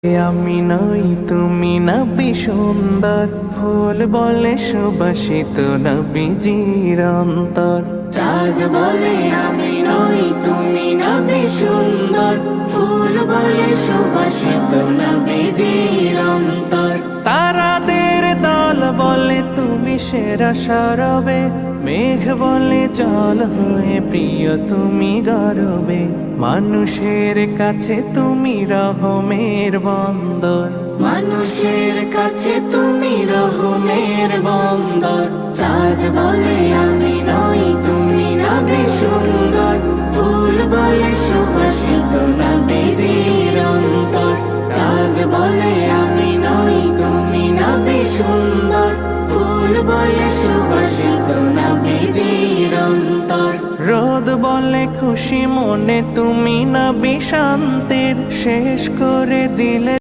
আমি নই তুমি নবী সুন্দর, ফুল বলে সুবাসিত নবীজির অন্তর। চাঁদ বলে আমি নই তুমি নবী সুন্দর, ফুল বলে সুবাসিত নবীজির অন্তর। তারাদের দল বলে তুমি সেরা সরবে, মেঘ বলে জল হয়ে প্রিয় তুমি গরবে। মানুষের কাছে তুমি রহমের বন্দর, মানুষের কাছে তুমি রহমের বন্দর। চাঁদ বলে আমি নই তুমি নবী সুন্দর, ফুল বলে সুবাসিত নবীজির অন্তর। চাঁদ বলে আমি নই তুমি নবী সুন্দর, ফুল বলে সুবাসিত নবীজির অন্তর। রোদ বলে খুশি মনে তুমি নবী শান্তির, শেষ করে দিলে